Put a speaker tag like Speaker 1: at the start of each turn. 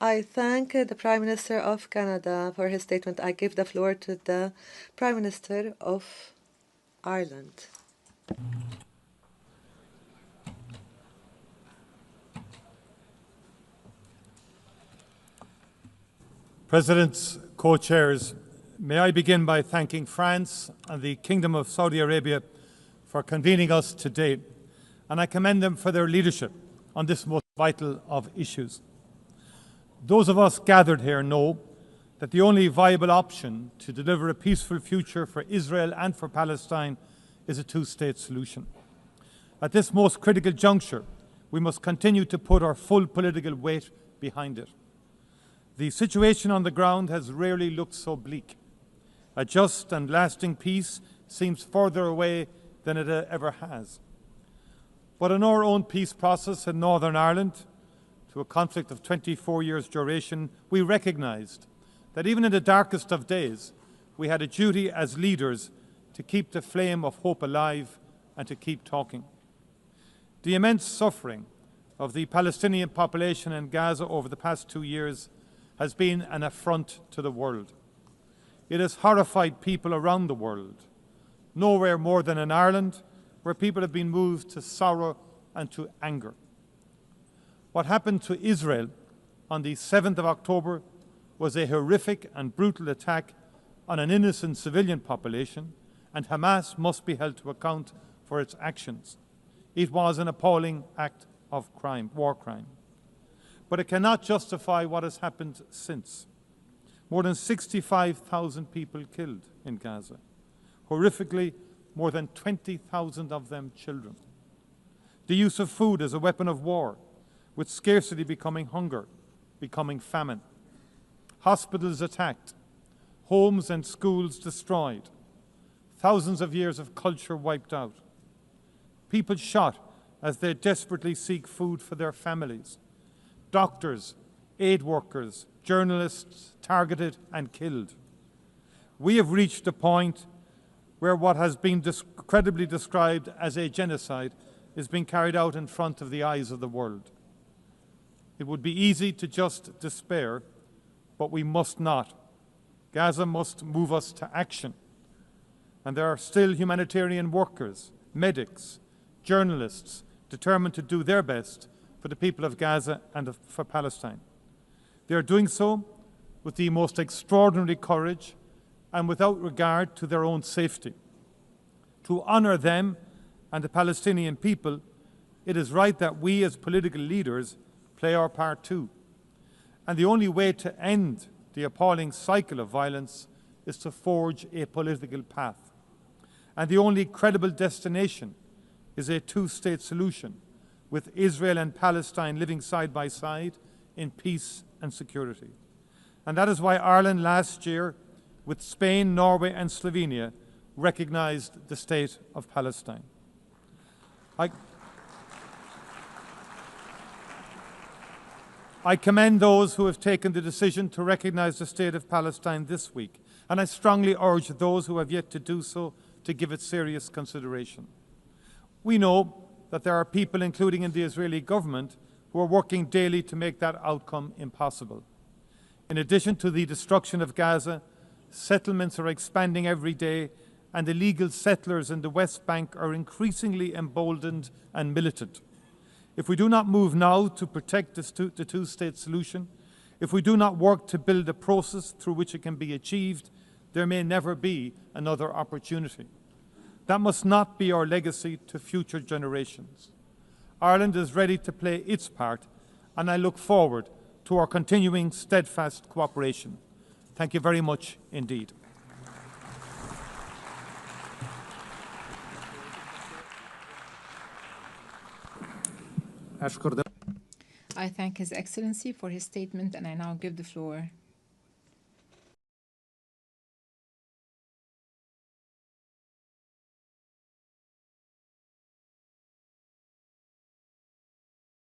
Speaker 1: I thank the Prime Minister of Canada for his statement. I give the floor to the Prime Minister of Ireland.
Speaker 2: Presidents, co-chairs, may I begin by thanking France and the Kingdom of Saudi Arabia for convening us today, and I commend them for their leadership on this most vital of issues. Those of us gathered here know that the only viable option to deliver a peaceful future for Israel and for Palestine is a two-state solution. At this most critical juncture, we must continue to put our full political weight behind it. The situation on the ground has rarely looked so bleak. A just and lasting peace seems further away than it ever has. But in our own peace process in Northern Ireland, to a conflict of 24 years' duration, we recognised that even in the darkest of days, we had a duty as leaders to keep the flame of hope alive and to keep talking. The immense suffering of the Palestinian population in Gaza over the past 2 years has been an affront to the world. It has horrified people around the world, nowhere more than in Ireland, where people have been moved to sorrow and to anger. What happened to Israel on the 7th of October was a horrific and brutal attack on an innocent civilian population, and Hamas must be held to account for its actions. It was an appalling act of crime, war crime. But it cannot justify what has happened since. More than 65,000 people killed in Gaza. Horrifically, more than 20,000 of them children. The use of food as a weapon of war, with scarcity becoming hunger, becoming famine. Hospitals attacked, homes and schools destroyed, thousands of years of culture wiped out. People shot as they desperately seek food for their families. Doctors, aid workers, journalists targeted and killed. We have reached a point where what has been credibly described as a genocide is being carried out in front of the eyes of the world. It would be easy to just despair, but we must not. Gaza must move us to action. And there are still humanitarian workers, medics, journalists determined to do their best for the people of Gaza and for Palestine. They are doing so with the most extraordinary courage and without regard to their own safety. To honour them and the Palestinian people, it is right that we as political leaders play our part too. And the only way to end the appalling cycle of violence is to forge a political path. And the only credible destination is a two-state solution, with Israel and Palestine living side by side in peace and security. And that is why Ireland last year, with Spain, Norway and Slovenia, recognised the State of Palestine. I commend those who have taken the decision to recognise the State of Palestine this week, and I strongly urge those who have yet to do so to give it serious consideration. We know that there are people, including in the Israeli government, who are working daily to make that outcome impossible. In addition to the destruction of Gaza, settlements are expanding every day, and illegal settlers in the West Bank are increasingly emboldened and militant. If we do not move now to protect the two-state solution, if we do not work to build a process through which it can be achieved, there may never be another opportunity. That must not be our legacy to future generations. Ireland is ready to play its part, and I look forward to our continuing steadfast cooperation. Thank you very much indeed.
Speaker 3: I thank His Excellency for his statement, and I now give the floor